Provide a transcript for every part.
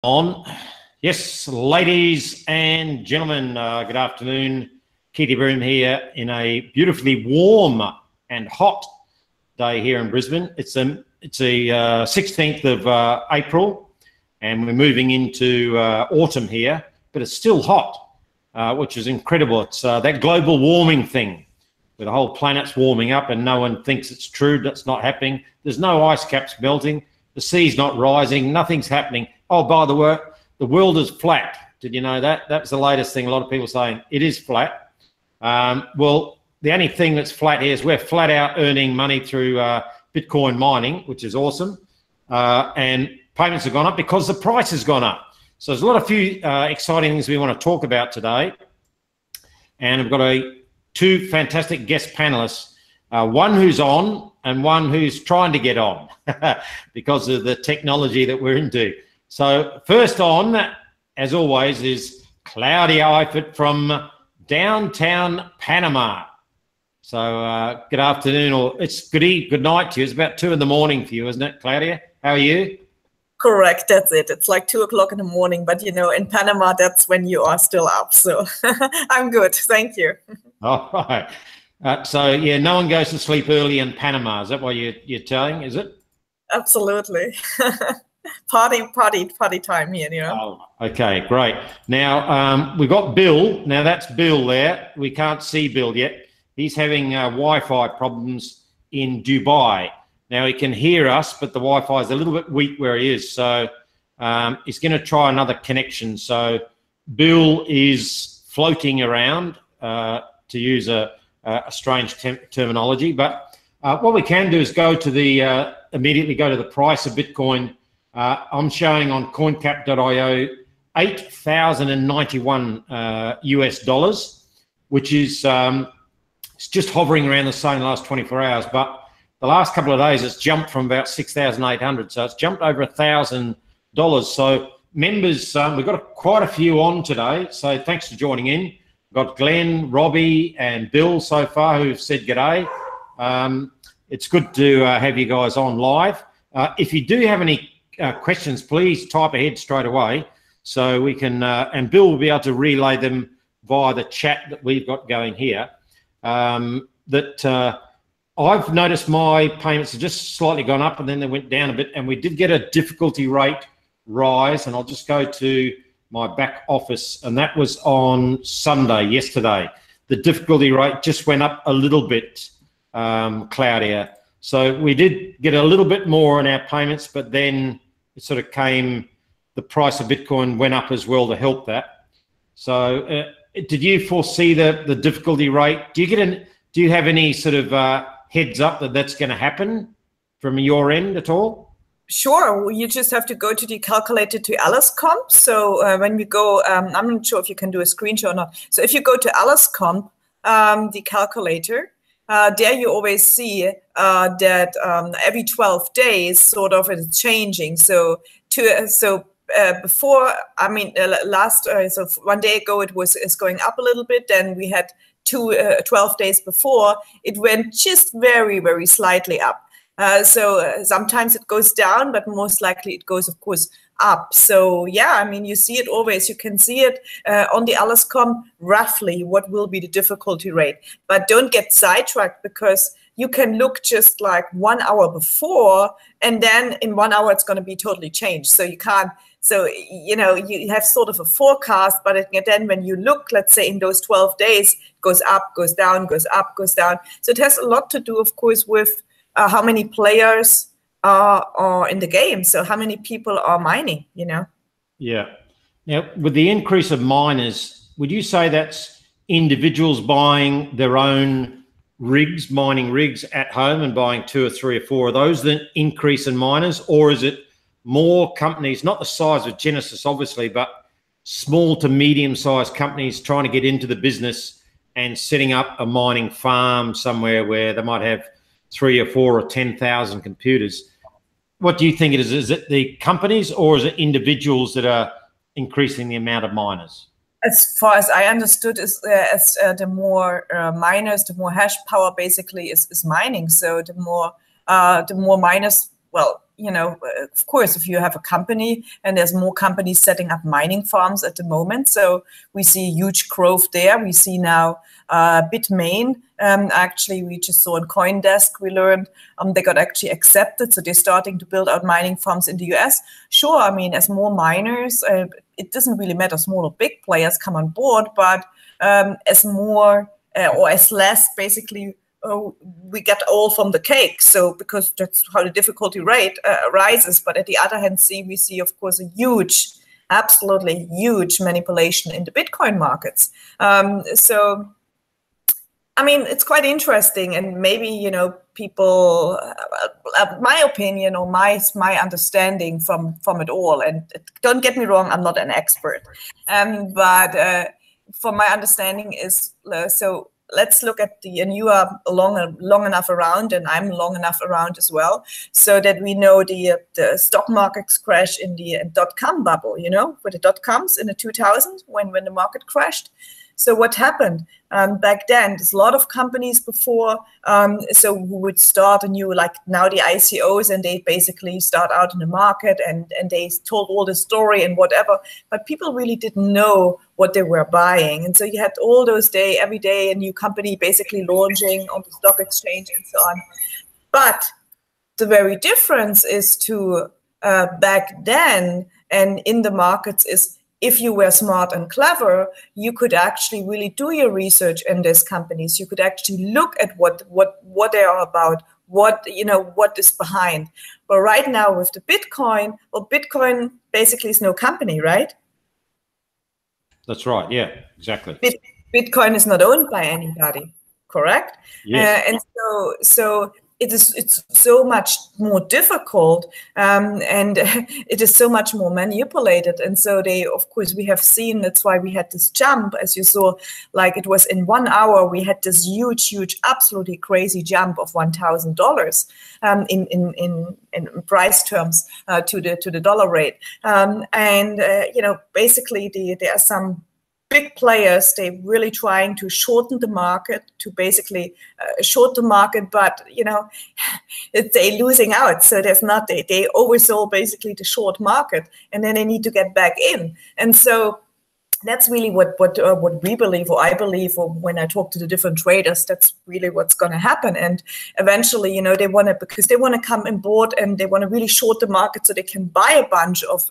On. Yes, ladies and gentlemen, good afternoon. Keithy Broom here in a beautifully warm and hot day here in Brisbane. It's a 16th of April, and we're moving into autumn here, but it's still hot, which is incredible. It's that global warming thing, where the whole planet's warming up and no one thinks it's true. That's not happening. There's no ice caps melting. The sea's not rising. Nothing's happening. Oh, by the way, the world is flat. Did you know that? That's the latest thing. A lot of people saying it is flat. Well, the only thing that's flat here is we're flat out earning money through Bitcoin mining, which is awesome. And payments have gone up because the price has gone up. So there's a few exciting things we want to talk about today. And I've got two fantastic guest panelists, one who's on and one who's trying to get on because of the technology that we're into. So first on, as always, is Claudia Eifert from downtown Panama. So good afternoon, or it's good night to you. It's about 2 in the morning for you, isn't it, Claudia? How are you? Correct, that's it. It's like 2 o'clock in the morning, but you know, in Panama, that's when you are still up. So I'm good, thank you. All right. So yeah, no one goes to sleep early in Panama. Is that what you're telling? Is it? Absolutely. Party time here, you know. Oh, okay, great. Now we've got Bill. Now that's Bill there. We can't see Bill yet. He's having Wi-Fi problems in Dubai. Now he can hear us, but the Wi-Fi is a little bit weak where he is. So he's going to try another connection. So Bill is floating around, to use a strange terminology. But what we can do is go to immediately go to the price of Bitcoin. I'm showing on CoinCap.io 8,091 US dollars, which is it's just hovering around the same the last 24 hours. But the last couple of days, it's jumped from about 6,800. So it's jumped over $1,000. So members, we've got quite a few on today. So thanks for joining in. We've got Glenn, Robbie, and Bill so far who've said g'day. It's good to have you guys on live. If you do have any questions, please type ahead straight away so we can, and Bill will be able to relay them via the chat that we've got going here. I've noticed my payments have just slightly gone up and then they went down a bit, and we did get a difficulty rate rise, and I'll just go to my back office, and that was on Sunday, yesterday. The difficulty rate just went up a little bit, Claudia. So we did get a little bit more in our payments, but then it sort of came, the price of Bitcoin went up as well to help that. So did you foresee the difficulty rate? Do you have any sort of heads up that that's going to happen from your end at all? Sure, you just have to go to the calculator to AliceComp. So when we go, I'm not sure if you can do a screenshot or not. So if you go to AliceComp, the calculator, there you always see that every 12 days sort of it's changing. So before, I mean, so 1 day ago it's going up a little bit. Then we had 12 days before it went just very, very slightly up. So sometimes it goes down, but most likely it goes, of course, up. So yeah, I mean, you see it always. You can see it on the AliceComp roughly what will be the difficulty rate. But don't get sidetracked, because you can look just like 1 hour before, and then in 1 hour it's going to be totally changed. So you can't. So, you know, you have sort of a forecast, but then when you look, let's say in those 12 days, it goes up, goes down, goes up, goes down. So it has a lot to do, of course, with how many players are in the game. So how many people are mining, you know? Yeah. Now, with the increase of miners, would you say that's individuals buying their own rigs, mining rigs at home and buying 2 or 3 or 4 of those, the increase in miners? Or is it more companies, not the size of Genesis, obviously, but small to medium-sized companies trying to get into the business and setting up a mining farm somewhere where they might have 3 or 4 or 10,000 computers? What do you think it is? Is it the companies, or is it individuals that are increasing the amount of miners? As far as I understood, the more miners, the more hash power basically is mining. So the more miners, well, of course, if you have a company, and there's more companies setting up mining farms at the moment, so we see huge growth there. We see now Bitmain, actually, we just saw on CoinDesk, we learned they got actually accepted, so they're starting to build out mining farms in the US. Sure, I mean, as more miners, it doesn't really matter, small or big players come on board, but as more or as less, basically, we get all from the cake. So because that's how the difficulty rate rises. But at the other hand, we see, of course, a huge, absolutely huge manipulation in the Bitcoin markets. So, I mean, it's quite interesting, and maybe, people, my opinion or my understanding from it all, and don't get me wrong, I'm not an expert, but from my understanding is, so let's look at and you are long enough around, and I'm long enough around as well, so that we know the stock markets crash in the .com bubble, with the .coms in the 2000 when the market crashed. So what happened back then? There's a lot of companies before, so who would start a new, like now the ICOs, and they basically start out in the market and they told all the story and whatever, but people really didn't know what they were buying. And so you had all those every day a new company basically launching on the stock exchange and so on. But the very difference is to back then and in the markets is, if you were smart and clever, you could actually really do your research in these companies. You could actually look at what they are about, what is behind. But right now with the Bitcoin, well, Bitcoin basically is no company, right? That's right. Yeah, exactly. Bitcoin is not owned by anybody, correct? Yes. And so it's so much more difficult, and it is so much more manipulated. And so of course, we have seen, that's why we had this jump, as you saw, like it was in 1 hour, we had this huge, absolutely crazy jump of $1,000 in price terms to the dollar rate. Basically there are some big players, they really trying to shorten the market, to basically short the market, but they're losing out. So they oversold basically the short market, and then they need to get back in. And so that's really what we believe, or I believe, or when I talk to the different traders, that's really what's going to happen. And eventually, they want to come on board, and they want to really short the market so they can buy a bunch of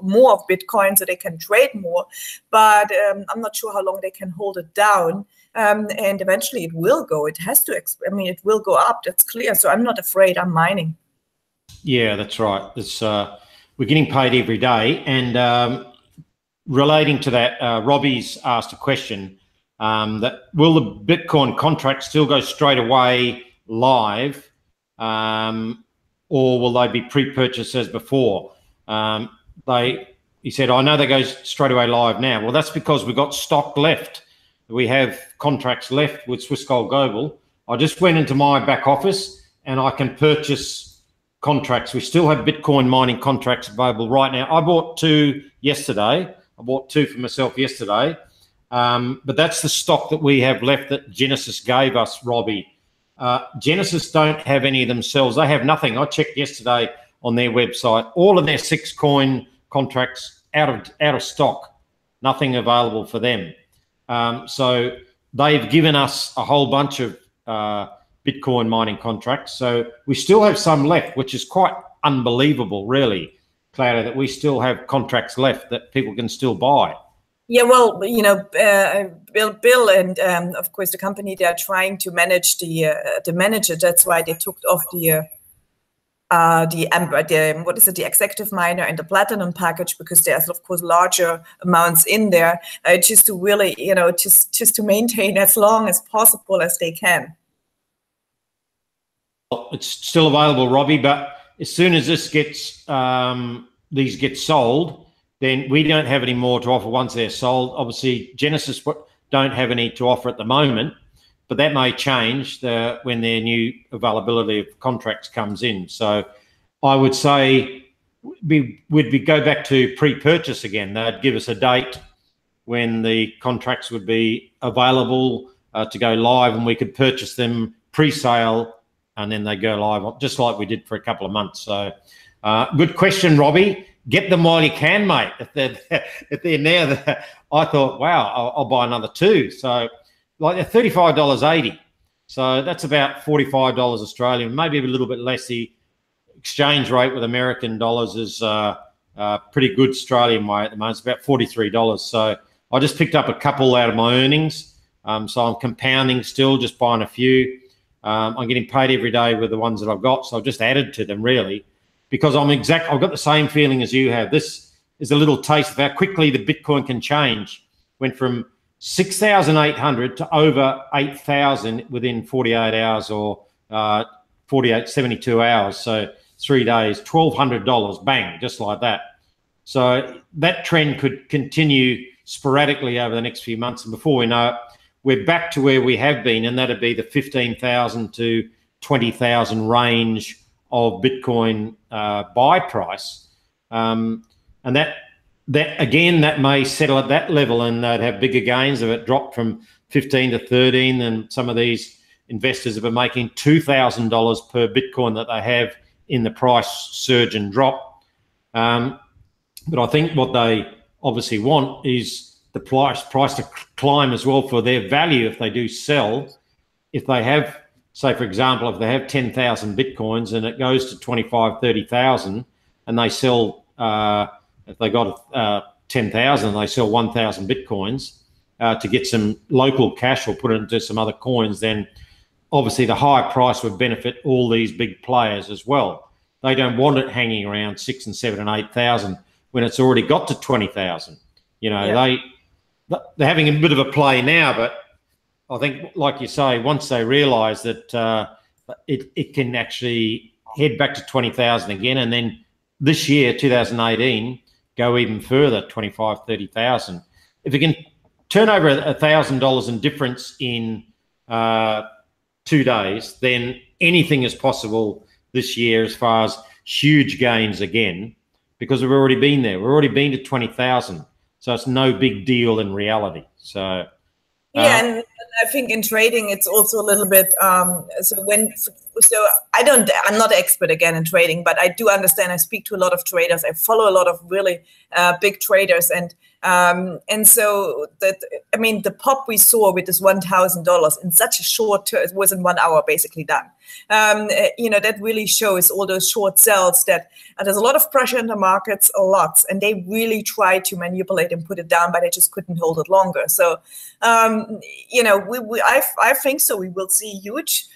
more of Bitcoin, so they can trade more. But I'm not sure how long they can hold it down. And eventually, it will go. It has to. It will go up. That's clear. So I'm not afraid. I'm mining. Yeah, that's right. It's we're getting paid every day, and relating to that, Robbie's asked a question that will the Bitcoin contract still go straight away live, or will they be pre-purchased as before? He said, I know they go straight away live now. Well, that's because we've got stock left. We have contracts left with Swiss Gold Global. I just went into my back office and I can purchase contracts. We still have Bitcoin mining contracts available right now. I bought 2 yesterday. I bought 2 for myself yesterday, but that's the stock that we have left that Genesis gave us, Robbie. Genesis don't have any themselves. They have nothing. I checked yesterday on their website. All of their 6 coin contracts out of stock. Nothing available for them. So they've given us a whole bunch of Bitcoin mining contracts. So we still have some left, which is quite unbelievable, really, Claudia, that we still have contracts left that people can still buy. Yeah, well, Bill and of course the company, they are trying to manage the manager. That's why they took off the executive miner and the platinum package, because there's of course larger amounts in there, just to really, just to maintain as long as possible as they can. It's still available, Robbie, but as soon as this these get sold, then we don't have any more to offer once they're sold. Obviously, Genesis don't have any to offer at the moment, but that may change when their new availability of contracts comes in. So I would say we'd go back to pre-purchase again. They'd give us a date when the contracts would be available to go live, and we could purchase them pre-sale and then they go live, just like we did for a couple of months. So good question, Robbie. Get them while you can, mate. If they're now, I thought, wow, I'll buy another 2. So like they're $35.80. So that's about $45 Australian, maybe a little bit less. The exchange rate with American dollars is pretty good Australian way at the moment. It's about $43. So I just picked up a couple out of my earnings. So I'm compounding still, just buying a few. I'm getting paid every day with the ones that I've got. So I've just added to them really, because I've got the same feeling as you have. This is a little taste of how quickly the Bitcoin can change. Went from 6,800 to over 8,000 within 48 hours or 72 hours. So 3 days, $1,200, bang, just like that. So that trend could continue sporadically over the next few months. And before we know it, we're back to where we have been, and that'd be the 15,000 to 20,000 range of Bitcoin buy price. And that may settle at that level, and they'd have bigger gains if it dropped from 15 to 13. And some of these investors have been making $2,000 per Bitcoin that they have in the price surge and drop. But I think what they obviously want is the price to climb as well for their value if they do sell. If they have, say, for example, if they have 10,000 Bitcoins and it goes to 25, 30,000 and they sell, if they got 10,000, they sell 1,000 Bitcoins to get some local cash or put it into some other coins, then obviously the higher price would benefit all these big players as well. They don't want it hanging around 6 and 7 and 8,000 when it's already got to 20,000. You know, yeah. They're having a bit of a play now, but I think, like you say, once they realise that it can actually head back to 20,000 again, and then this year, 2018, go even further, 25, 30,000. If it can turn over $1,000 in difference in 2 days, then anything is possible this year as far as huge gains again, because we've already been there. We've already been to 20,000. So it's no big deal in reality. So yeah, and I think in trading it's also a little bit. I'm not an expert again in trading, but I do understand. I speak to a lot of traders. I follow a lot of really big traders, and so that, I mean, the pop we saw with this $1,000 in such a short term, it was in 1 hour basically done. You know, that really shows all those short sells that there's a lot of pressure in the markets, and they really try to manipulate and put it down, but they just couldn't hold it longer. So, you know, I think so. We will see huge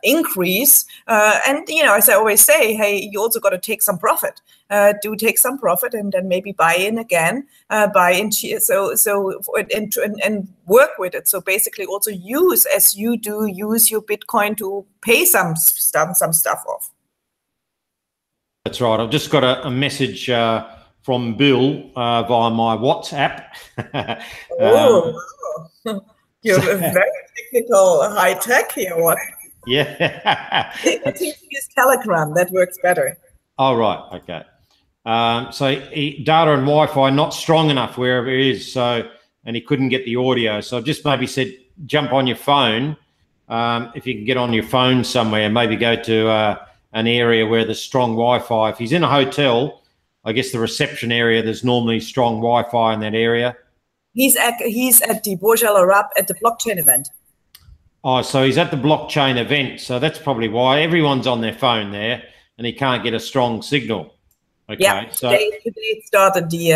increase, and you know, as I always say, hey, you also got to take some profit. Do take some profit, and then maybe buy in again, buy into and work with it. So basically, also use your Bitcoin to pay some stuff off. That's right. I've just got a message from Bill via my WhatsApp. You're very technical, high tech here. What? Yeah. I think you use Telegram. That works better. Oh, right. Okay. So data and Wi-Fi not strong enough wherever it is. So, and he couldn't get the audio. So I've just maybe said, jump on your phone. If you can get on your phone somewhere, maybe go to an area where there's strong Wi-Fi. If he's in a hotel, I guess the reception area, there's normally strong Wi-Fi in that area. He's at the Burj Al Arab at the blockchain event. Oh, so he's at the blockchain event. So that's probably why everyone's on their phone there, and he can't get a strong signal. Okay. Yeah. So today it started the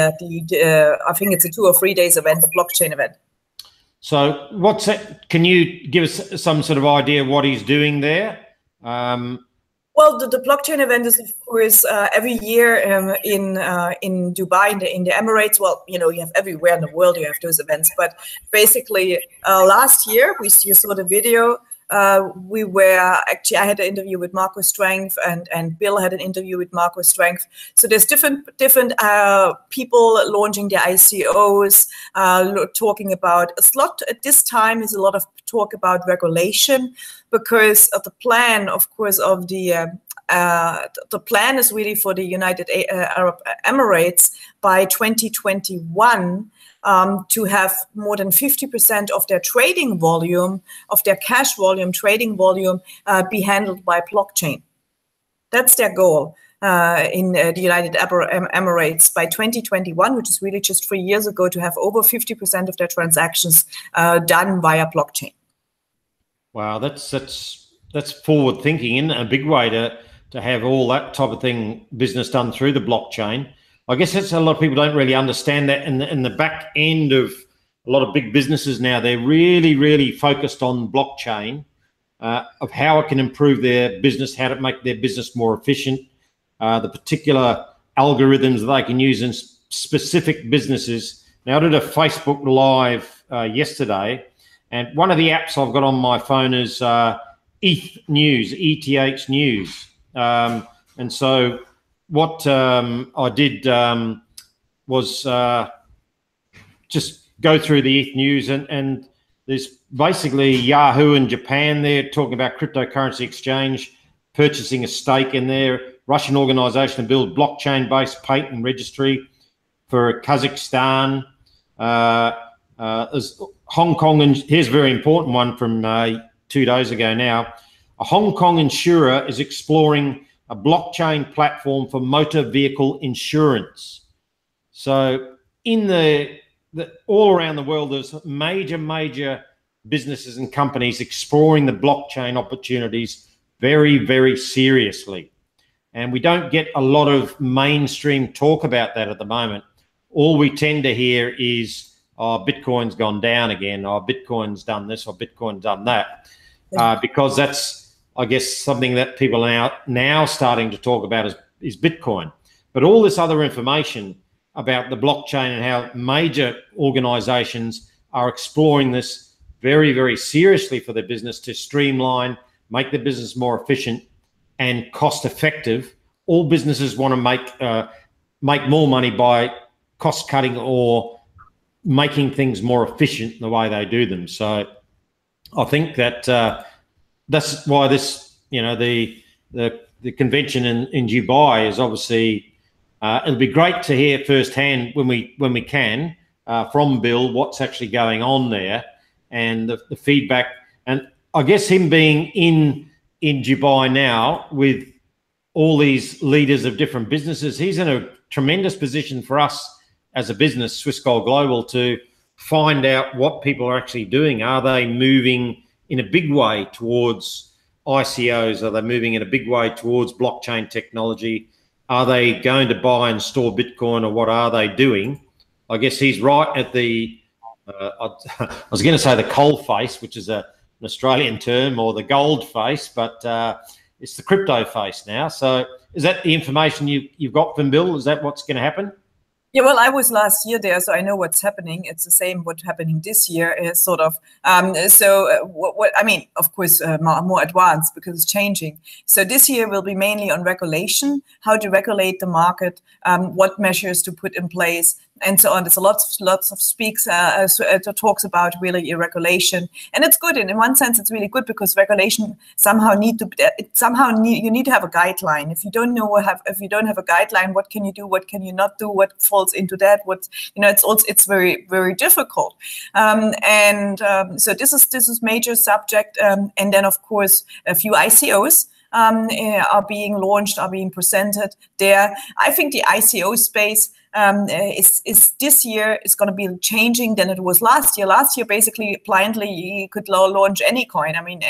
I think it's a 2 or 3 days event, the blockchain event. So what's that? Can you give us some sort of idea what he's doing there? Well, the blockchain event is, of course, every year in Dubai, in the Emirates. Well, you know, you have everywhere in the world you have those events. But basically, last year, you saw the video. We were actually, I had an interview with Marco Strength, and Bill had an interview with Marco Strength. So there's different people launching their ICOs, talking about a lot. At this time is a lot of talk about regulation, because of the plan, of course, of the the plan is really for the United Arab Emirates by 2021 to have more than 50% of their trading volume, of their cash volume, trading volume, be handled by blockchain. That's their goal in the United Arab Emirates by 2021, which is really just 3 years ago, to have over 50% of their transactions done via blockchain. Wow, that's forward thinking in a big way to have all that type of business done through the blockchain. I guess that's a lot of people don't really understand that. In the back end of a lot of big businesses now, they're really focused on blockchain, of how it can improve their business, how to make their business more efficient, the particular algorithms that they can use in specific businesses. Now, I did a Facebook Live yesterday, and one of the apps I've got on my phone is ETH News, ETH News. And so what I did was just go through the ETH News, and there's basically Yahoo in Japan. They're talking about cryptocurrency exchange, purchasing a stake in there. Russian organization to build blockchain-based patent registry for Kazakhstan. There's Hong Kong, and here's a very important one from 2 days ago now. A Hong Kong insurer is exploring a blockchain platform for motor vehicle insurance. So in all around the world, there's major businesses and companies exploring the blockchain opportunities very seriously. And we don't get a lot of mainstream talk about that at the moment. All we tend to hear is, oh, Bitcoin's gone down again, or Bitcoin's done this, or Bitcoin's done that, because that's, I guess, something that people are now starting to talk about is Bitcoin. But all this other information about the blockchain and how major organizations are exploring this very seriously for their business to streamline, make their business more efficient and cost effective. All businesses want to make more money by cost cutting or making things more efficient in the way they do them. So I think that that's why this, the convention in Dubai is obviously, it'll be great to hear firsthand when we can from Bill what's actually going on there and the feedback. And I guess him being in Dubai now with all these leaders of different businesses, he's in a tremendous position for us as a business, Swiss Gold Global, to find out what people are actually doing. Are they moving in a big way towards ICOs? Are they moving in a big way towards blockchain technology? Are they going to buy and store Bitcoin, or what are they doing? I guess he's right at the, I was going to say the coal face, which is an Australian term, or the gold face, but it's the crypto face now. So is that the information you've got from Bill? Is that what's going to happen? Yeah, well, I was last year there, so I know what's happening. It's the same what's happening this year, is sort of. What I mean, of course, more advanced because it's changing. So this year will be mainly on regulation, how to regulate the market, what measures to put in place, and so on. There's lots of talks about really regulation, and it's good. And in one sense, it's really good because regulation you need to have a guideline. If you don't have a guideline, what can you do? What can you not do? What falls into that? It's very difficult. So this is major subject. And then of course a few ICOs are being launched, are being presented there. I think the ICO space is this year is going to be changing than it was last year. Last year, basically, blindly, you could launch any coin. I mean,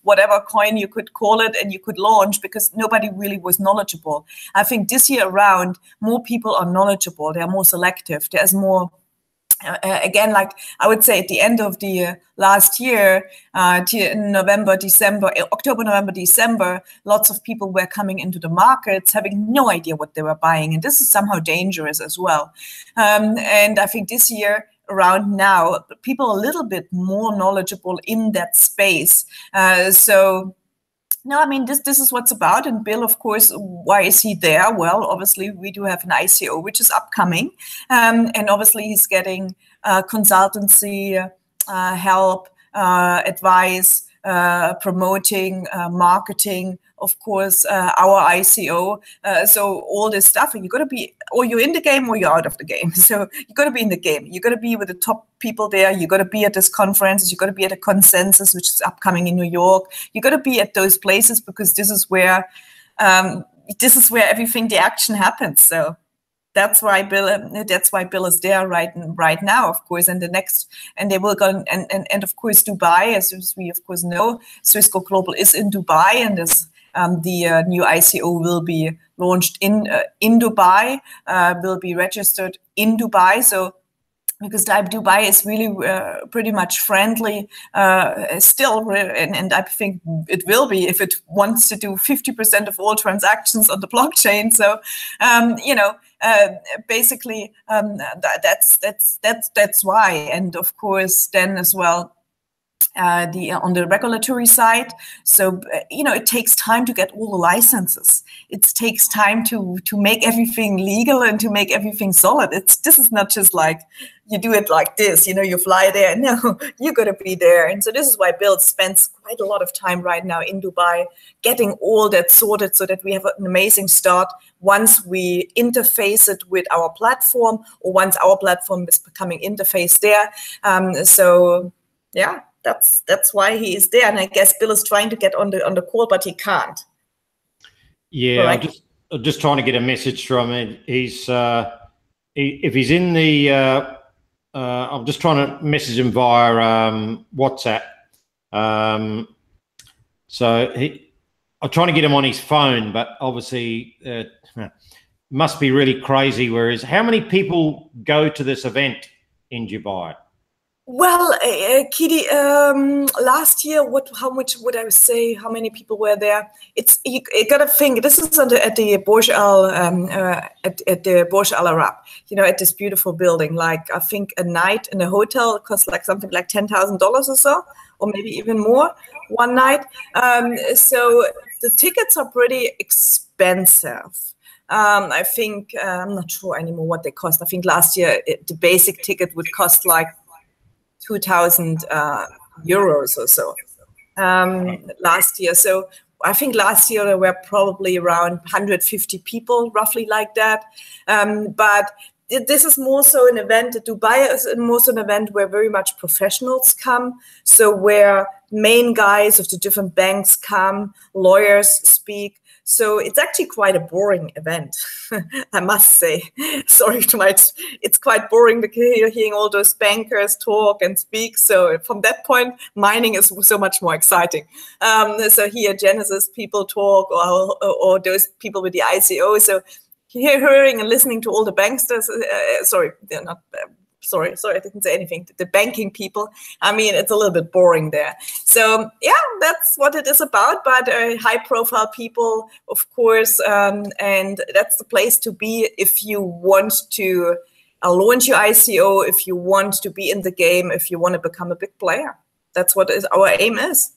whatever coin you could call it, and you could launch because nobody really was knowledgeable. I think this year around, more people are knowledgeable. They are more selective. There's more. Again, like I would say at the end of the last year, October, November, December, lots of people were coming into the markets having no idea what they were buying. And this is somehow dangerous as well. And I think this year around now, people are a little bit more knowledgeable in that space. No, I mean, this is what's about. And Bill, of course, why is he there? Well, obviously, we do have an ICO, which is upcoming. And obviously, he's getting consultancy, help, advice, promoting, marketing, of course, our ICO. So all this stuff, and you got to be, or you're in the game or you're out of the game. So you got to be in the game. You got to be with the top people there. You got to be at this conference. You got to be at a consensus, which is upcoming in New York. You got to be at those places because this is where everything, the action happens. So that's why Bill is there right now, of course. And they will go and of course Dubai, as we of course know, Swissco Global is in Dubai, and the new ICO will be launched in Dubai, will be registered in Dubai. So because Dubai is really pretty much friendly still, and I think it will be if it wants to do 50% of all transactions on the blockchain. So basically that's why. And of course then as well, on the regulatory side. So, it takes time to get all the licenses. It takes time to make everything legal and to make everything solid. This is not just like you do it like this, you fly there. No, you got to be there. And so this is why Bill spends quite a lot of time right now in Dubai getting all that sorted so that we have an amazing start once we interface it with our platform, or once our platform is becoming interfaced there. So, yeah. That's why he is there, and I guess Bill is trying to get on the call, but he can't. Yeah, right. I'm just trying to get a message from him. He's if he's in the, I'm just trying to message him via WhatsApp. So I'm trying to get him on his phone, but obviously must be really crazy. Whereas, how many people go to this event in Dubai? Well, Kitty, last year, how much would I say? How many people were there? You got to think. This is at the Burj Al at the Burj Al Arab. At this beautiful building. Like, I think a night in a hotel costs like something like $10,000 or so, or maybe even more one night. So the tickets are pretty expensive. I think I'm not sure anymore what they cost. I think last year the basic ticket would cost like 2,000 euros or so last year. So I think last year there were probably around 150 people, roughly like that. But this is more so an event. Dubai is more so an event where very much professionals come. So where main guys of the different banks come, lawyers speak. So it's actually quite a boring event, I must say. Sorry to it's quite boring to hearing all those bankers talk and speak. So from that point, mining is so much more exciting. So here, Genesis people talk, or those people with the ICO. So hearing and listening to all the banksters, sorry, they're not. Sorry, I didn't say anything. The banking people, I mean, it's a little bit boring there. So, yeah, that's what it is about. But high-profile people, of course, and that's the place to be if you want to launch your ICO, if you want to be in the game, if you want to become a big player. That's what our aim is.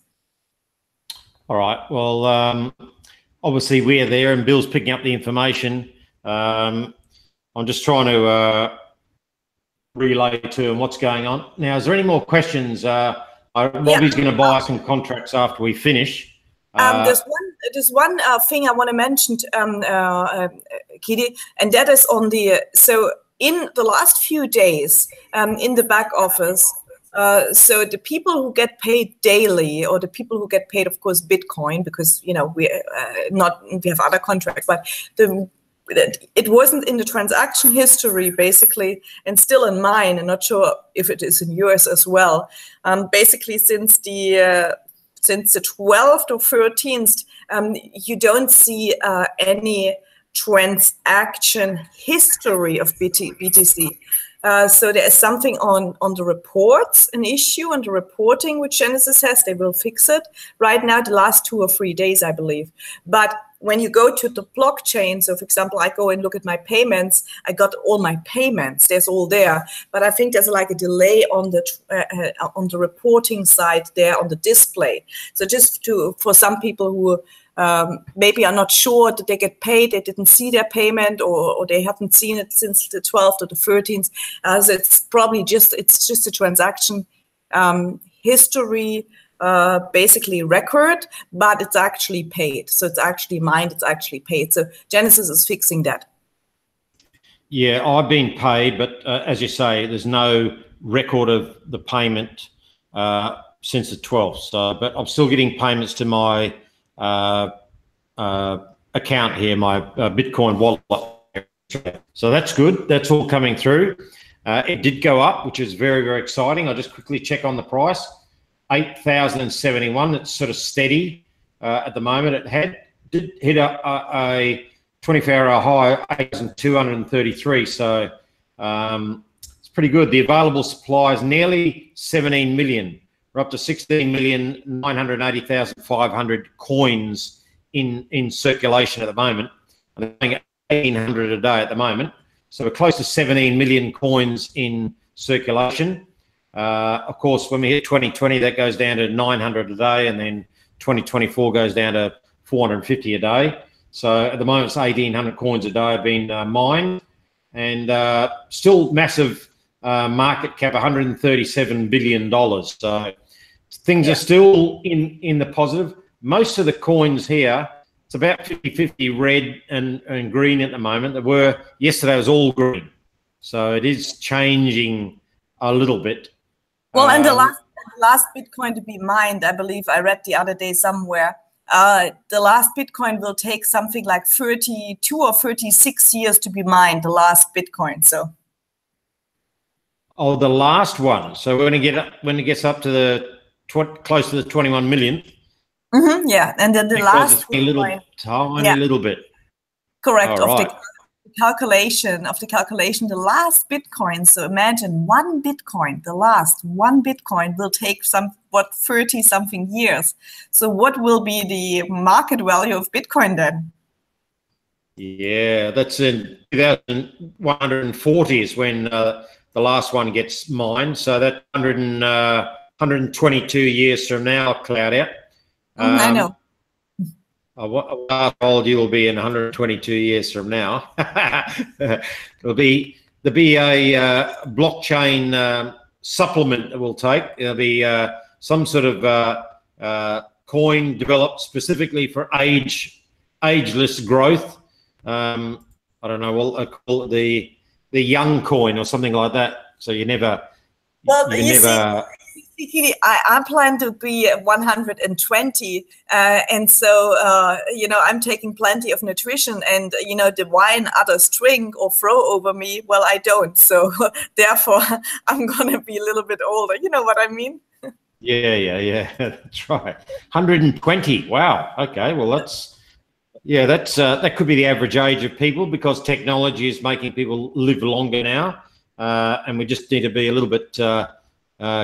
All right. Well, obviously, we're there, and Bill's picking up the information. I'm just trying to relay to him what's going on. Now, is there any more questions? Robbie's going to buy some contracts after we finish. There's one thing I want to mention, Kitty, and that is on the, so in the last few days in the back office, so the people who get paid daily, or the people who get paid, of course, Bitcoin, because, we have other contracts, but it wasn't in the transaction history, basically, and still in mine, and not sure if it is in yours as well. Basically, since the 12th or 13th, you don't see any transaction history of BTC. So there is something on the reports, an issue on the reporting which Genesis has. They will fix it right now, the last 2 or 3 days, I believe. But when you go to the blockchain, so for example, I go and look at my payments, I got all my payments, there's all there. But I think there's like a delay on the reporting side there on the display. So just for some people who maybe are not sure that they get paid, they didn't see their payment, or they haven't seen it since the 12th or the 13th. So it's probably just a transaction history basically record, but it's actually paid. So it's actually mined, it's actually paid. So Genesis is fixing that. Yeah, I've been paid, but as you say, there's no record of the payment since the 12th. So, but I'm still getting payments to my account here, my Bitcoin wallet. So that's good. That's all coming through. It did go up, which is very, very exciting. I'll just quickly check on the price. 8,071. It's sort of steady at the moment. It did hit a 24-hour high, 8,233. So it's pretty good. The available supply is nearly 17 million. We're up to 16,980,500 coins in circulation at the moment. I'm doing 1,800 a day at the moment. So we're close to 17 million coins in circulation. Of course, when we hit 2020, that goes down to 900 a day, and then 2024 goes down to 450 a day. So at the moment, it's 1,800 coins a day have been mined, and still massive market cap, $137 billion. So things are still in the positive. Most of the coins here, it's about 50-50 red and green at the moment. There were, yesterday was all green. So it is changing a little bit. Well, and the last Bitcoin to be mined, I believe I read the other day somewhere, the last Bitcoin will take something like 32 or 36 years to be mined, the last Bitcoin. So. Oh, the last one. So when it gets up to the close to the 21 million. Mm-hmm, yeah, and then the last a little tiny little bit. Correct. Of the calculation, the last Bitcoin. So imagine one Bitcoin, the last one Bitcoin will take 30 something years. So what will be the market value of Bitcoin then? Yeah, that's in 2140 is when the last one gets mined. So that 122 years from now, I'll cloud out. I know. How old you will be in 122 years from now. There'll be a blockchain supplement that we'll take. There'll be some sort of coin developed specifically for ageless growth. I don't know. We'll call it the young coin or something like that. So you never. Well, you see, I plan to be 120, and so I'm taking plenty of nutrition, and the wine others drink or throw over me, well, I don't. So therefore, I'm gonna be a little bit older. You know what I mean? Yeah. That's right. 120. Wow. Okay. Well, that could be the average age of people, because technology is making people live longer now, and we just need to be a little bit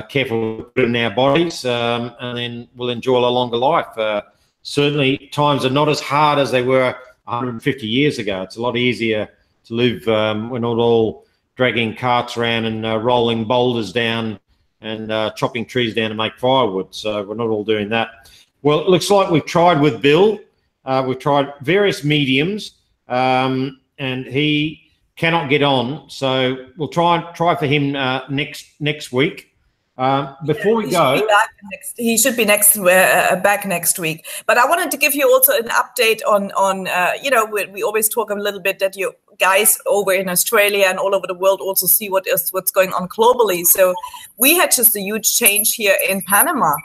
careful in our bodies, and then we'll enjoy a longer life. Certainly, times are not as hard as they were 150 years ago. It's a lot easier to live. We're not all dragging carts around and rolling boulders down and chopping trees down to make firewood. So we're not all doing that. Well, it looks like we've tried with Bill. We've tried various mediums, and he cannot get on. So we'll try for him next week. Before we go, he should be back next week. But I wanted to give you also an update on we always talk a little bit that you guys over in Australia and all over the world also see what's going on globally. So we had just a huge change here in Panama.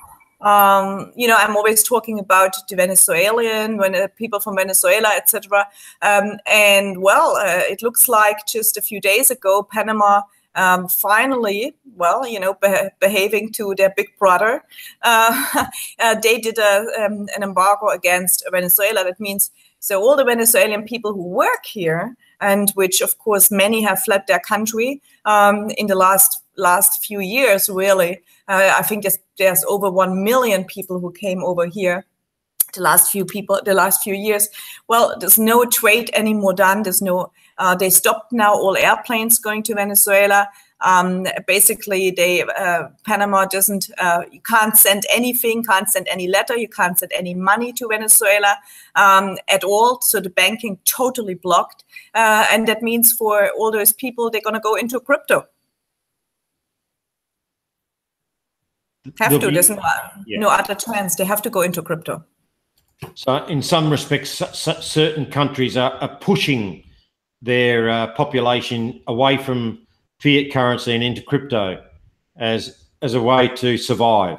I'm always talking about the Venezuelan, people from Venezuela, etc. It looks like just a few days ago, Panama finally, behaving to their big brother, they did an embargo against Venezuela. That means all the Venezuelan people who work here, and which of course many have fled their country in the last few years, really. I think there's over 1 million people who came over here the last few years. Well, there's no trade anymore done. There's no. They stopped now all airplanes going to Venezuela. Basically, Panama doesn't. You can't send anything. Can't send any letter. You can't send any money to Venezuela at all. So the banking totally blocked, and that means for all those people, they're going to go into crypto. Have to. There's no other chance. They have to go into crypto. So in some respects, certain countries are pushing their population away from fiat currency and into crypto as a way to survive.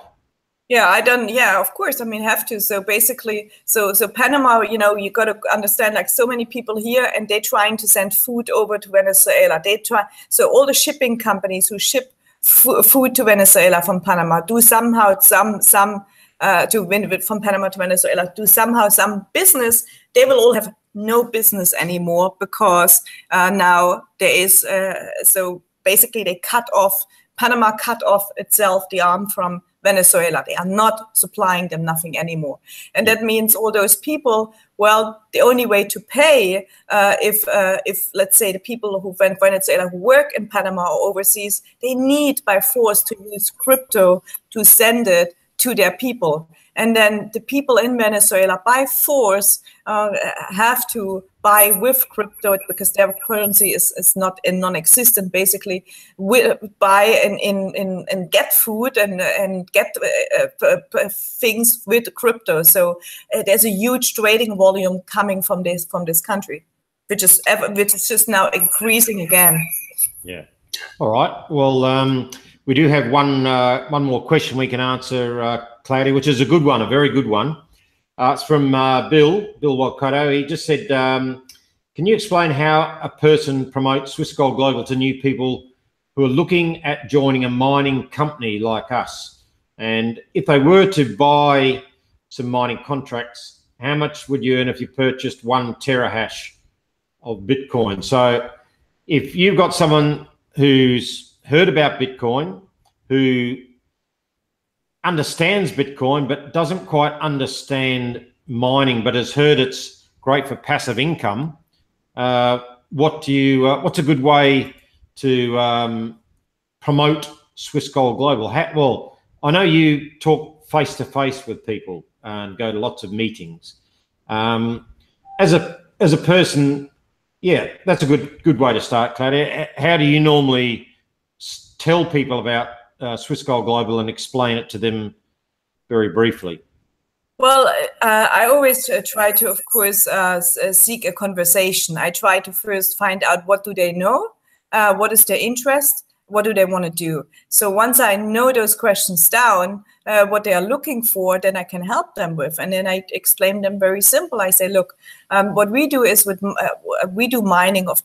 Yeah, yeah, of course. I mean, have to. So basically, so Panama, you know, you got to understand, like, so many people here, and they're trying to send food over to Venezuela. So all the shipping companies who ship food to Venezuela from Panama do somehow from Panama to Venezuela do somehow some business. They will all have no business anymore because now there is. So basically, Panama cut off itself the arm from Venezuela. They are not supplying them nothing anymore. And that means all those people, well, the only way to pay if let's say the people who Venezuela who work in Panama or overseas, they need by force to use crypto to send it to their people. And then the people in Venezuela by force have to buy with crypto because their currency is non-existent. Basically, buy and get food and get things with crypto. So there's a huge trading volume coming from this country, which is just now increasing again. Yeah. All right. Well, we do have one more question we can answer, Claudia, which is a good one, a very good one. It's from Bill Waikato. He just said, can you explain how a person promotes Swiss Gold Global to new people who are looking at joining a mining company like us? And if they were to buy some mining contracts, how much would you earn if you purchased 1 terahash of Bitcoin? So if you've got someone who's heard about Bitcoin, who understands Bitcoin but doesn't quite understand mining, but has heard it's great for passive income, what's a good way to promote Swiss Gold Global? Well, I know you talk face to face with people and go to lots of meetings. As a person, yeah, that's a good way to start, Claudia. How do you normally tell people about Swiss Gold Global and explain it to them very briefly? Well, I always try to, of course, seek a conversation. I try to first find out what do they know, what is their interest, what do they want to do. So once I know those questions down, what they are looking for, then I can help them with. And then I explain them very simple. I say, look, what we do is we do mining of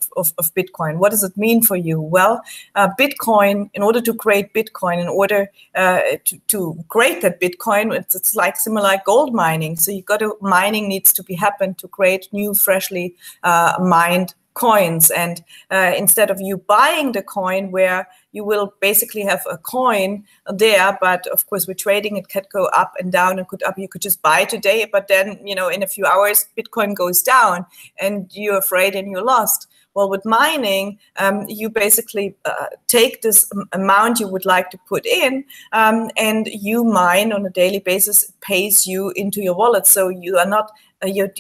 Bitcoin. What does it mean for you? Well, Bitcoin, in order to create Bitcoin, in order to create that Bitcoin, it's like similar like gold mining. So mining needs to be happen to create new, freshly mined coins. And instead of you buying the coin, where you will basically have a coin there, but of course with trading it can go up and down and you could just buy today, but then, you know, in a few hours Bitcoin goes down and you're afraid and you're lost. Well, with mining, you basically take this amount you would like to put in, and you mine on a daily basis. It pays you into your wallet, so you are not you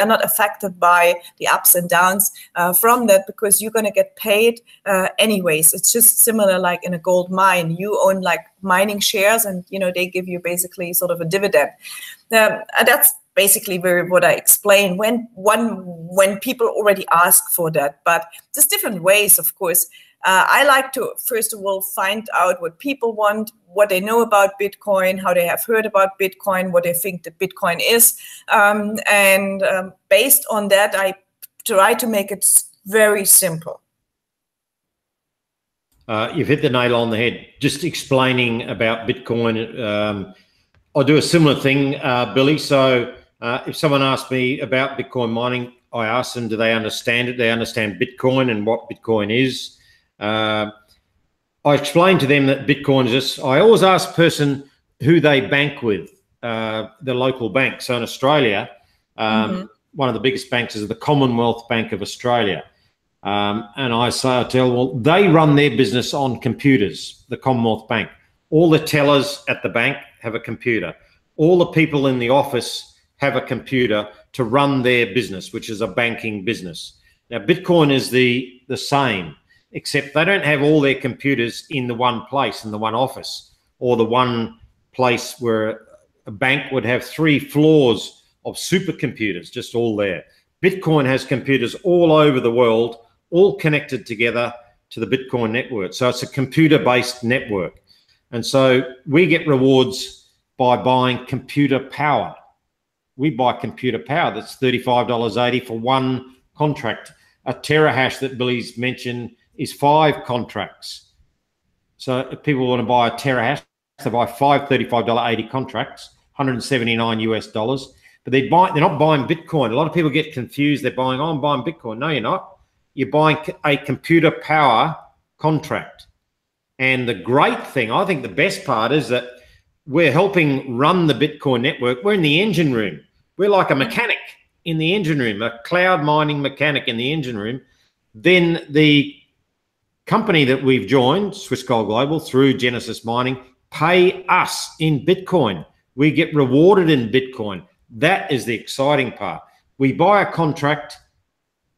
are not affected by the ups and downs from that, because you're going to get paid anyways. It's just similar like in a gold mine. You own like mining shares, and you know they give you basically sort of a dividend. That's basically what I explain when people already ask for that. But there's different ways, of course. I like to, first of all, find out what people want, what they know about Bitcoin, how they have heard about Bitcoin, what they think that Bitcoin is. And based on that, I try to make it very simple. You've hit the nail on the head. Just explaining about Bitcoin. I do a similar thing, Billy. So if someone asks me about Bitcoin mining, I ask them, do they understand it? They understand Bitcoin and what Bitcoin is. I explain to them that Bitcoin is this. I always ask a person who they bank with, the local bank. So in Australia, one of the biggest banks is the Commonwealth Bank of Australia. And I tell, well, they run their business on computers, the Commonwealth Bank. All the tellers at the bank have a computer. All the people in the office have a computer to run their business, which is a banking business. Now, Bitcoin is the same, except they don't have all their computers in the one place, in the one office. or the one place where a bank would have 3 floors of supercomputers just all there. Bitcoin has computers all over the world, all connected together to the Bitcoin network. So it's a computer-based network. And so we get rewards by buying computer power. We buy computer power that's $35.80 for one contract. A terahash that Billy's mentioned is 5 contracts. So if people want to buy a terahash, they buy 5 $35.80 contracts, $179 US. But they're not buying Bitcoin. A lot of people get confused. They're buying, oh, I'm buying Bitcoin. No, you're not. You're buying a computer power contract. And the great thing, I think the best part is that we're helping run the Bitcoin network. We're in the engine room. We're like a mechanic in the engine room, a cloud mining mechanic in the engine room. Then the company that we've joined, Swiss Gold Global, through Genesis Mining, pay us in Bitcoin. We get rewarded in Bitcoin. That is the exciting part. We buy a contract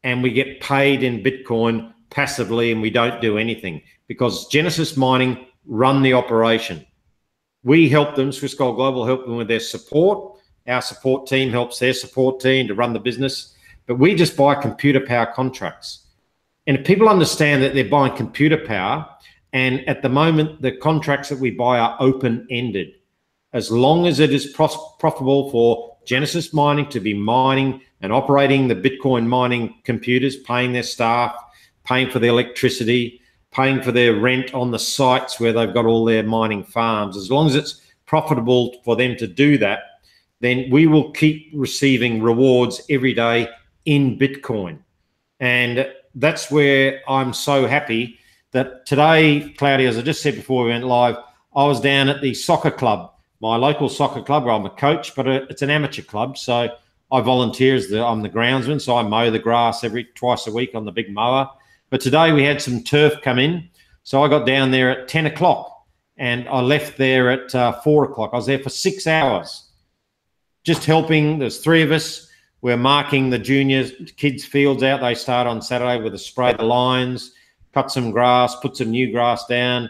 and we get paid in Bitcoin passively, and we don't do anything because Genesis Mining run the operation. We help them, Swiss Gold Global help them with their support. Our support team helps their support team to run the business, but we just buy computer power contracts. And if people understand that they're buying computer power, and at the moment, the contracts that we buy are open-ended. As long as it is profitable for Genesis Mining to be mining and operating the Bitcoin mining computers, paying their staff, paying for the electricity, paying for their rent on the sites where they've got all their mining farms, as long as it's profitable for them to do that, then we will keep receiving rewards every day in Bitcoin. And that's where I'm so happy that today, Claudia, as I just said before we went live, I was down at the soccer club, my local soccer club where I'm a coach, but it's an amateur club. So I volunteer I'm the groundsman. So I mow the grass twice a week on the big mower. But today we had some turf come in. So I got down there at 10 o'clock and I left there at 4 o'clock. I was there for 6 hours just helping. There's 3 of us. We're marking the junior kids' fields out. They start on Saturday with a spray the lines, cut some grass, put some new grass down,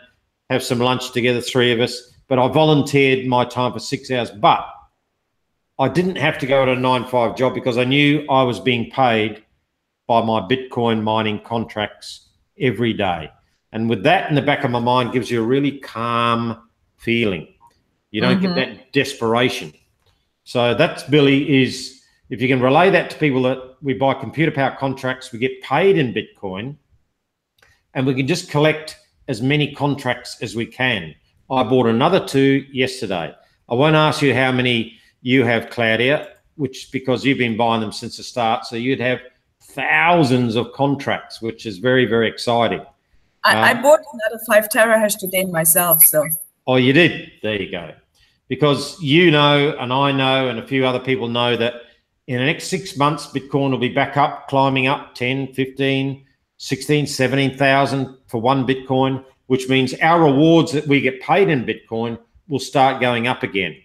have some lunch together, 3 of us. But I volunteered my time for 6 hours. But I didn't have to go at a 9-to-5 job because I knew I was being paid by my Bitcoin mining contracts every day. And with that in the back of my mind gives you a really calm feeling. You don't get that desperation. So that's Billy is, if you can relay that to people that we buy computer power contracts, we get paid in Bitcoin, and we can just collect as many contracts as we can. I bought another 2 yesterday. I won't ask you how many you have, Claudia, because you've been buying them since the start. So you'd have thousands of contracts, which is very, very exciting. I bought another 5 terahash today myself. So. Oh, you did? There you go. Because you know, and I know, and a few other people know that in the next 6 months, Bitcoin will be back up, climbing up 10, 15, 16, 17,000 for one Bitcoin, which means our rewards that we get paid in Bitcoin will start going up again.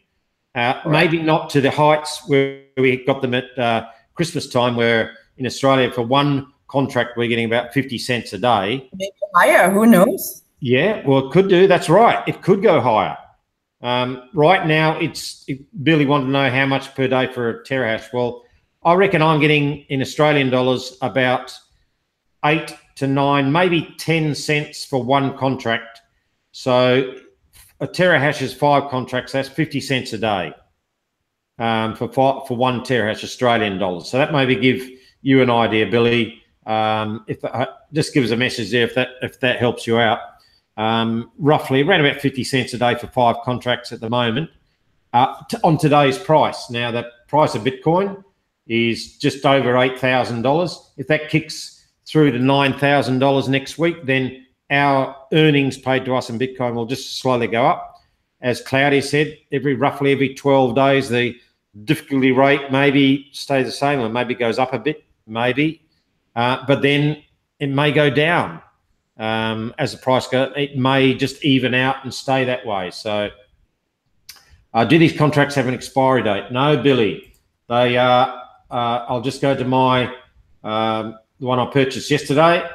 Maybe not to the heights where we got them at Christmas time, where in Australia for one contract we're getting about 50 cents a day. Maybe higher, who knows? Yeah, well, it could do. That's right. It could go higher. Right now, Billy wanted to know how much per day for a terahash. Well, I reckon I'm getting in Australian dollars about 8 to 9, maybe 10 cents for one contract. So a terahash is 5 contracts. That's 50 cents a day for one terahash Australian dollars. So that maybe give you an idea, Billy. Just give us a message there if that helps you out. Roughly around about 50 cents a day for 5 contracts at the moment on today's price. Now, the price of Bitcoin is just over $8,000. If that kicks through to $9,000 next week, then our earnings paid to us in Bitcoin will just slowly go up. As Claudia said, roughly every 12 days, the difficulty rate maybe stays the same or maybe goes up a bit, maybe. But then it may go down. As the price goes, it may just even out and stay that way. So do these contracts have an expiry date? No, Billy. They I'll just go to my the one I purchased yesterday.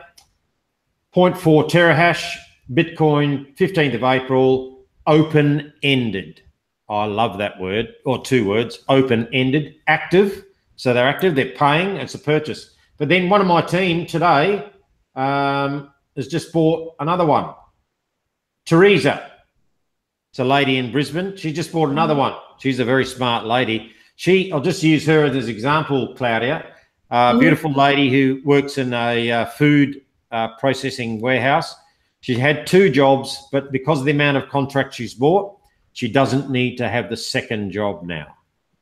0.4 terahash, Bitcoin, 15th of April, open-ended. I love that word, or two words, open-ended, active. So they're active, they're paying, it's a purchase. But then one of my team today has just bought another one. Teresa, it's a lady in Brisbane. She just bought another one. She's a very smart lady. I'll just use her as an example, Claudia. Beautiful lady who works in a food processing warehouse. She had 2 jobs, but because of the amount of contracts she's bought, she doesn't need to have the second job now.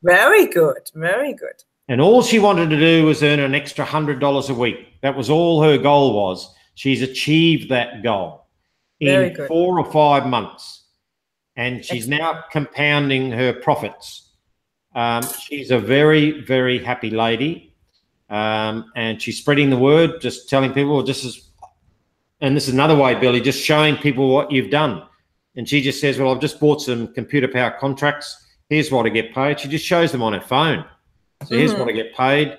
Very good, very good. And all she wanted to do was earn an extra $100 a week. That was all her goal was. She's achieved that goal in 4 or 5 months. And she's now compounding her profits. She's a very, very happy lady. And she's spreading the word, just telling people, well, this is another way, Billy, just showing people what you've done. And she just says, well, I've just bought some computer power contracts. Here's what I get paid. She just shows them on her phone. So here's what I get paid.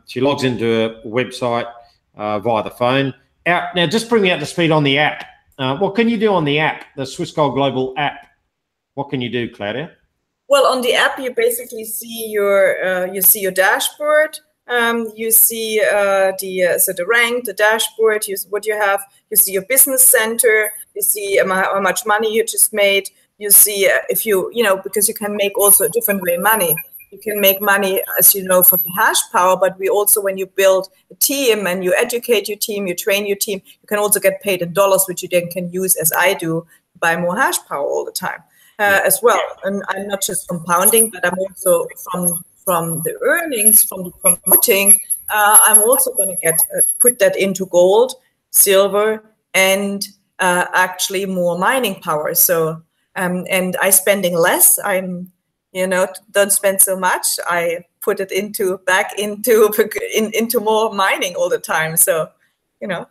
She logs into a website via the phone. Now, just bring me up to speed on the app. What can you do on the app, the Swiss Gold Global app? What can you do, Claudia? Well, on the app, you basically see your dashboard. You see the rank, the dashboard. What you have. You see your business center. You see how much money you just made. You see if because you can make also a different way money. You can make money, as you know, from the hash power, but we also, when you build a team and you educate your team, you train your team, you can also get paid in dollars, which you then can use, as I do, to buy more hash power all the time as well. And I'm not just compounding, but I'm also from the earnings, from the promoting, I'm also going to put that into gold, silver, and actually more mining power. So, and I spending less. Don't spend so much. I put it back into more mining all the time. So, Yeah,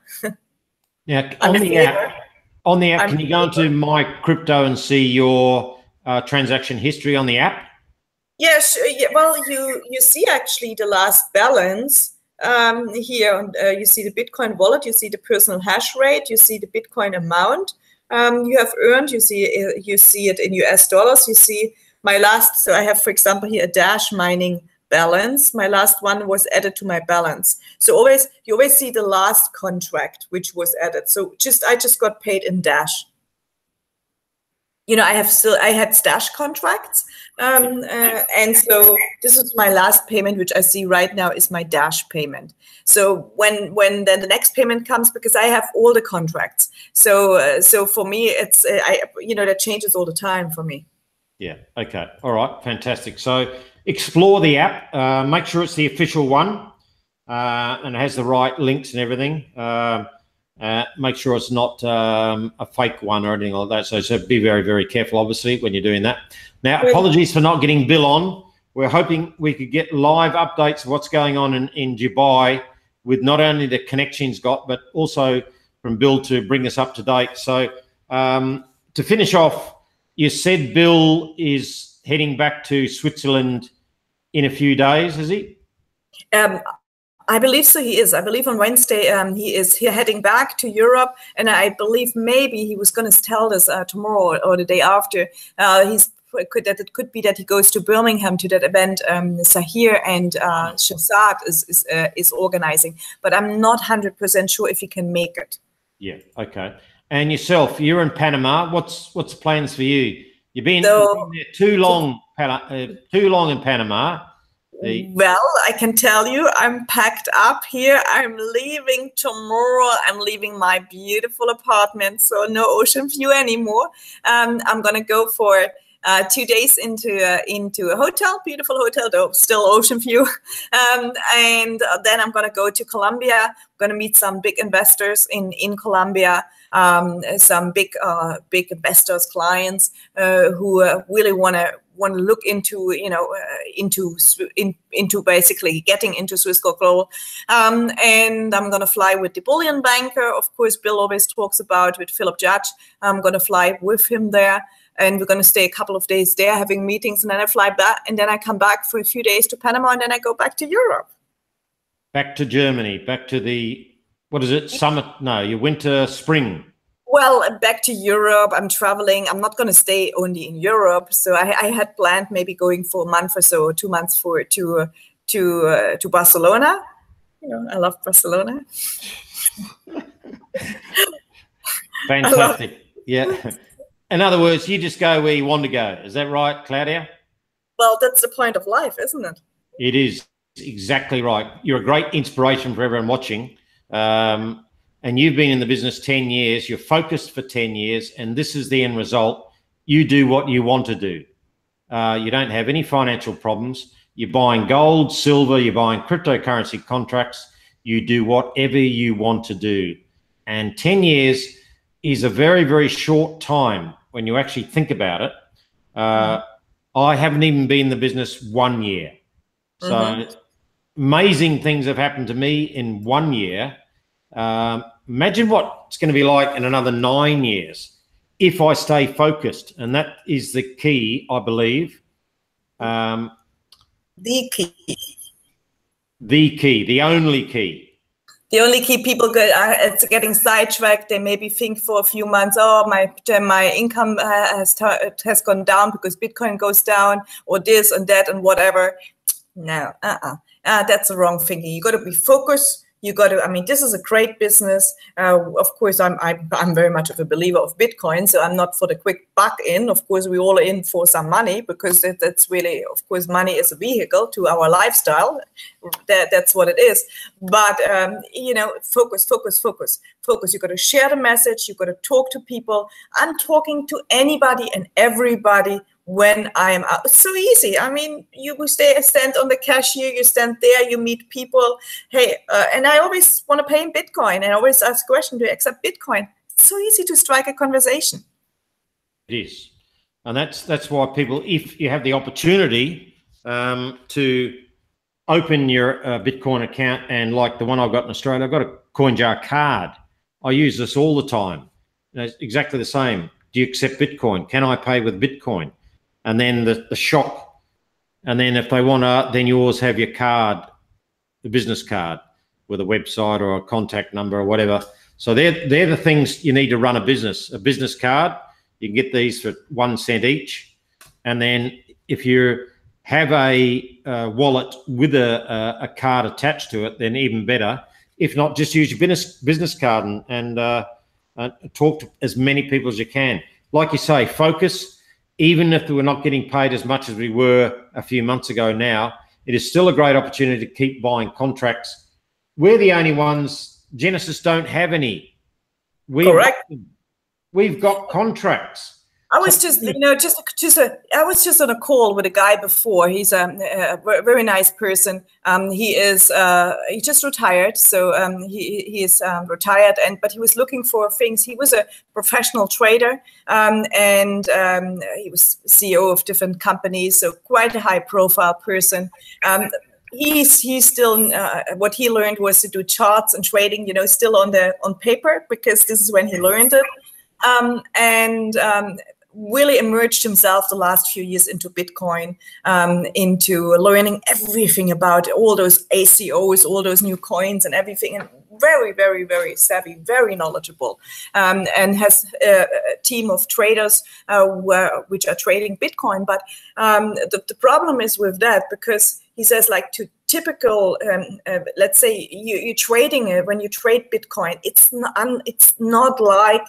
on the app, can you go into My Crypto and see your transaction history on the app? Yes. Yeah, well, you see actually the last balance here. You see the Bitcoin wallet. You see the personal hash rate. You see the Bitcoin amount you have earned. You see it in US dollars. You see my last, so I have, for example, here a Dash mining balance. My last one was added to my balance. So you always see the last contract which was added. So I just got paid in Dash. I had Stash contracts, and so this is my last payment, which I see right now is my Dash payment. So when then the next payment comes, because I have all the contracts. So for me, it's that changes all the time for me. Yeah. Okay. All right. Fantastic. So explore the app. Make sure it's the official one, and it has the right links and everything. Make sure it's not a fake one or anything like that. So be very, very careful, obviously, when you're doing that. Now, apologies for not getting Bill on. We're hoping we could get live updates of what's going on in Dubai, with not only the connections got, but also from Bill to bring us up to date. So to finish off, you said Bill is heading back to Switzerland in a few days, is he? I believe so. He is. I believe on Wednesday he is heading back to Europe, and I believe maybe he was going to tell us tomorrow or the day after. It could be that he goes to Birmingham to that event Sahir and Shazad is organizing, but I'm not 100% sure if he can make it. Yeah. Okay. And yourself, you're in Panama. What's plans for you? You've been there too long in Panama. Well, I can tell you, I'm packed up here. I'm leaving tomorrow. I'm leaving my beautiful apartment, so no ocean view anymore. I'm gonna go for 2 days into a hotel, beautiful hotel, though still ocean view. And then I'm gonna go to Colombia. I'm gonna meet some big investors in Colombia. Some big investors, clients who really want to look into into basically getting into Swiss Gold Global. And I'm going to fly with the bullion banker, of course. Bill always talks about with Philip Judge. I'm going to fly with him there, and we're going to stay a couple of days there having meetings, and then I fly back, and then I come back for a few days to Panama, and then I go back to Europe. Back to Germany, back to the, what is it, summer? No, your winter, spring. Well, back to Europe. I'm traveling. I'm not going to stay only in Europe. So I had planned maybe going for a month or so, 2 months to Barcelona. You know, I love Barcelona. Fantastic. Yeah. In other words, you just go where you want to go. Is that right, Claudia? Well, that's the point of life, isn't it? It is exactly right. You're a great inspiration for everyone watching. And you've been in the business 10 years. You're focused for 10 years. And this is the end result. You do what you want to do. You don't have any financial problems. You're buying gold, silver, you're buying cryptocurrency contracts. You do whatever you want to do. And 10 years is a very, very short time when you actually think about it. I haven't even been in the business 1 year. So amazing things have happened to me in 1 year. Imagine what it's going to be like in another 9 years if I stay focused. And that is the key, I believe. The key. The key, the only key. The only key, people it's getting sidetracked. They maybe think for a few months, oh, my income has gone down because Bitcoin goes down, or this and that and whatever. No, that's the wrong thinking. You got to be focused. You got to. I mean, this is a great business. Of course, I'm very much of a believer of Bitcoin, so I'm not for the quick buck in. Of course, we all are in for some money because that's really, of course, money is a vehicle to our lifestyle. That's what it is. But you know, focus. You got to share the message. You got to talk to people. I'm talking to anybody and everybody. When I am out, it's so easy. I mean, you stand on the cashier, you stand there, you meet people. Hey, and I always want to pay in Bitcoin, and I always ask the question, do you accept Bitcoin? It's so easy to strike a conversation. It is, and that's why people, if you have the opportunity to open your Bitcoin account, and like the one I've got in Australia, I've got a CoinJar card. I use this all the time. You know, it's exactly the same. Do you accept Bitcoin? Can I pay with Bitcoin? And then the shock, and then if they want to, then you always have your card, the business card, with a website or a contact number or whatever. So they're the things you need to run a business card. You can get these for 1 cent each, and then if you have a wallet with a card attached to it, then even better. If not, just use your business card and talk to as many people as you can. Like you say, focus. Even if we're not getting paid as much as we were a few months ago now, it is still a great opportunity to keep buying contracts. We're the only ones. Genesis don't have any. Correct. We've got contracts. I was just, I was just on a call with a guy before. He's a very nice person. He just retired, so he is retired, but he was looking for things. He was a professional trader, and he was CEO of different companies, so quite a high-profile person. He's still what he learned was to do charts and trading, you know, still on paper, because this is when he learned it, and really immersed himself the last few years into Bitcoin, into learning everything about all those ACOs, all those new coins and everything, and very, very, very savvy, very knowledgeable, and has a team of traders which are trading Bitcoin. But the problem is with that, because he says, like, to typical, let's say you're trading it, when you trade Bitcoin, it's not like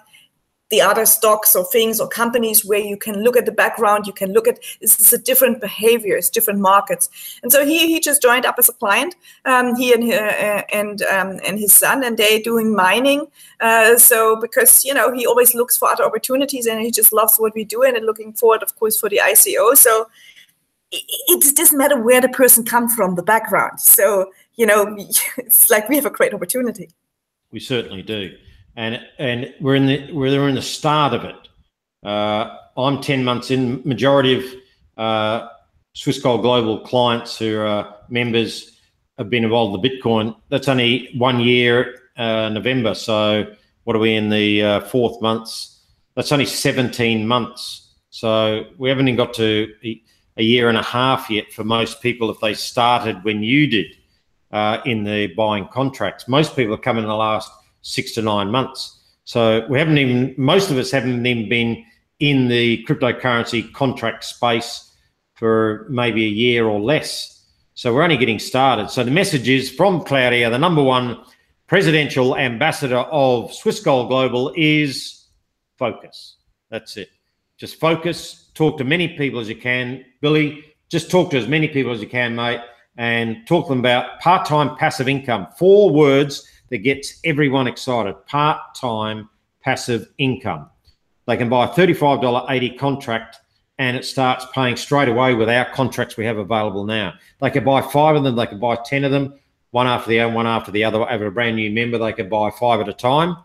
the other stocks or things or companies where you can look at the background, you can look at, this is a different behavior, it's different markets. And so he just joined up as a client, he and his son, and they're doing mining. So because, you know, he always looks for other opportunities, and he just loves what we do, and looking forward, of course, for the ICO. So it doesn't matter where the person comes from, the background. So, you know, it's like we have a great opportunity. We certainly do. And we're in the start of it. I'm 10 months in. Majority of Swiss Gold Global clients who are members have been involved in the Bitcoin. That's only 1 year, November. So what are we in the 4th months? That's only 17 months. So we haven't even got to a year and a half yet for most people if they started when you did in the buying contracts. Most people have come in the last 6 to 9 months. So most of us haven't even been in the cryptocurrency contract space for maybe a year or less. So we're only getting started. So the message is from Claudia, the #1 presidential ambassador of Swiss Gold Global, is focus. That's it. Just focus, talk to many people as you can. Billy, just talk to as many people as you can, mate, and talk to them about part-time passive income. 4 words that gets everyone excited. Part-time passive income. They can buy a $35.80 contract and it starts paying straight away with our contracts we have available now. They could buy 5 of them. They could buy 10 of them, one after the other, one after the other. Over a brand new member, they could buy 5 at a time.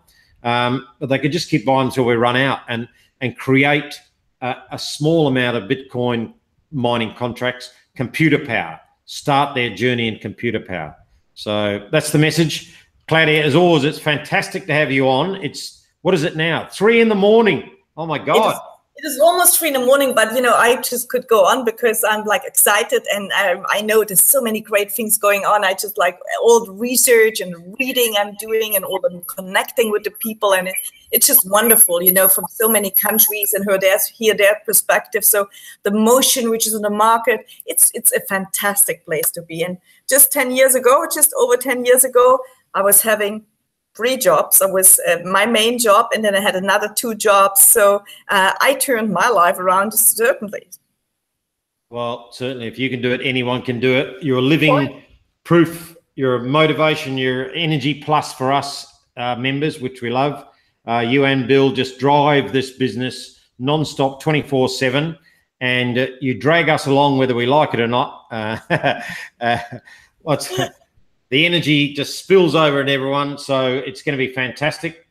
But they could just keep buying until we run out and create a small amount of Bitcoin mining contracts, computer power, start their journey in computer power. So that's the message. Claudia, as always, it's fantastic to have you on. What is it now? 3 in the morning. Oh my God. It is almost 3 in the morning, but I just could go on because I'm like excited, and I know there's so many great things going on. I just like all the research and reading I'm doing and all the connecting with the people, and it's just wonderful, from so many countries and hear their perspective. So the motion which is in the market, it's a fantastic place to be. And just over 10 years ago, I was having 3 jobs. I was my main job, and then I had another 2 jobs. So I turned my life around, certainly. Well, certainly, if you can do it, anyone can do it. You're a living proof. You're a motivation. You're energy plus for us members, which we love. You and Bill just drive this business nonstop, 24/7, and you drag us along whether we like it or not. The energy just spills over in everyone, so it's going to be fantastic.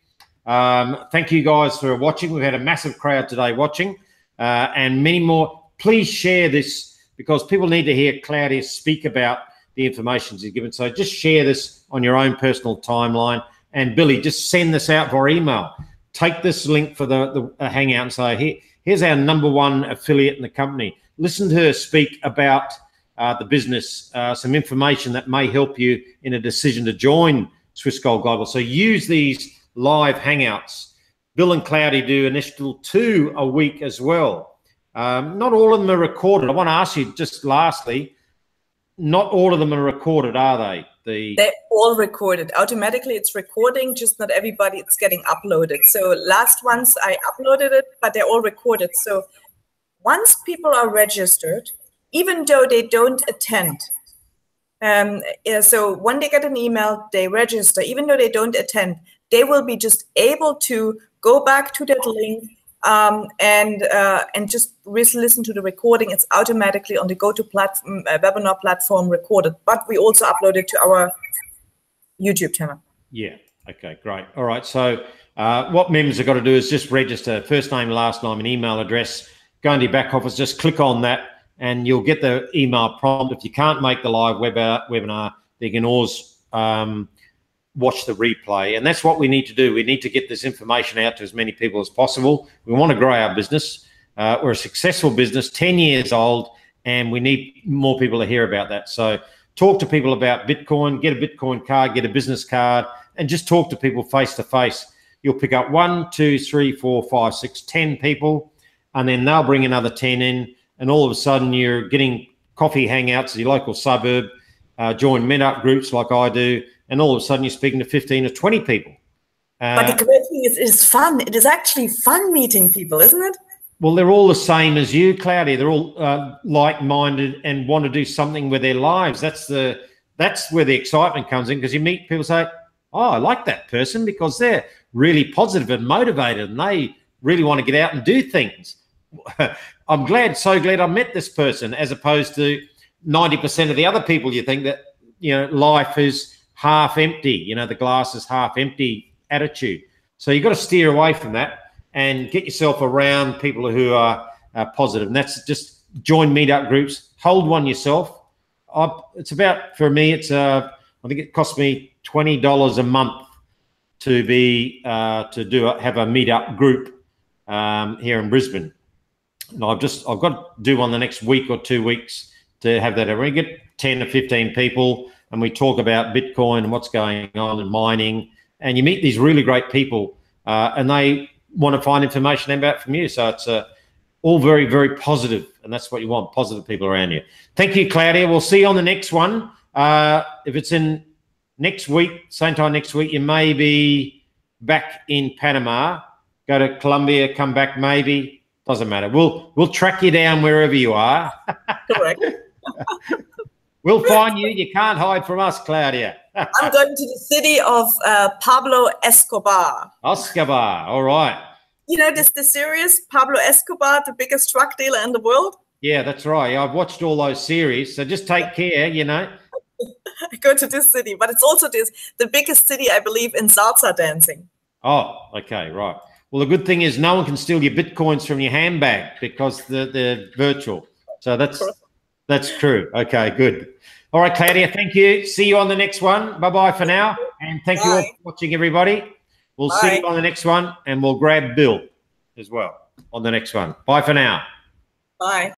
Thank you guys for watching. We've had a massive crowd today watching, and many more. Please share this because people need to hear Claudia speak about the information she's given. So just share this on your own personal timeline. And Billy, just send this out via email. Take this link for the Hangout and say, here's our #1 affiliate in the company. Listen to her speak about the business, some information that may help you in a decision to join Swiss Gold Global. So use these live Hangouts. Bill and Claudia do an initial 2 a week as well. Not all of them are recorded. I want to ask you just lastly, not all of them are recorded, are they? They're all recorded. Automatically it's recording, just not everybody it's getting uploaded. So last ones I uploaded it, but they're all recorded. So once people are registered, even though they don't attend, so when they get an email, they register, even though they don't attend, they will be just able to go back to that link and just listen to the recording. It's automatically on the webinar platform recorded, but we also upload it to our YouTube channel. Yeah. Okay, great. All right. So what members have got to do is just register, first name, last name, and email address. Go into your back office, just click on that, and you'll get the email prompt. If you can't make the live webinar, you can always watch the replay. And that's what we need to do. We need to get this information out to as many people as possible. We want to grow our business. We're a successful business, 10 years old, and we need more people to hear about that. So talk to people about Bitcoin, get a Bitcoin card, get a business card, and just talk to people face to face. You'll pick up 1, 2, 3, 4, 5, 6, 10 people, and then they'll bring another 10 in. And all of a sudden you're getting coffee hangouts in your local suburb, join meetup groups like I do, and all of a sudden you're speaking to 15 or 20 people. But the great thing is it's fun. It is actually fun meeting people, isn't it? Well, they're all the same as you, Claudia. They're all like-minded and want to do something with their lives. That's where the excitement comes in, because you meet people say, oh, I like that person because they're really positive and motivated and they really want to get out and do things. I'm so glad I met this person, as opposed to 90% of the other people you think that, life is half empty, the glass is half empty attitude. So you've got to steer away from that and get yourself around people who are positive. And that's just join meetup groups, hold one yourself. It's about, for me, I think it costs me $20 a month to have a meetup group here in Brisbane. And I've got to do one the next week or 2 weeks to have that. We get 10 or 15 people and we talk about Bitcoin and what's going on and mining. And you meet these really great people and they want to find information about from you. So it's all very, very positive, and that's what you want, positive people around you. Thank you, Claudia. We'll see you on the next one. If it's in next week, same time next week, you may be back in Panama. Go to Colombia, come back maybe. Doesn't matter. We'll track you down wherever you are. Correct. We'll find you. You can't hide from us, Claudia. I'm going to the city of Pablo Escobar. Escobar. All right. You know the series Pablo Escobar, the biggest drug dealer in the world? Yeah, that's right. I've watched all those series, so just take care, you know. I go to this city, but it's also the biggest city, I believe, in salsa dancing. Oh, okay, right. Well, the good thing is no one can steal your Bitcoins from your handbag because they're virtual. So that's true. Okay, good. All right, Claudia, thank you. See you on the next one. Bye-bye for now. And thank you all for watching, everybody. We'll see you on the next one, and we'll grab Bill as well on the next one. Bye for now. Bye.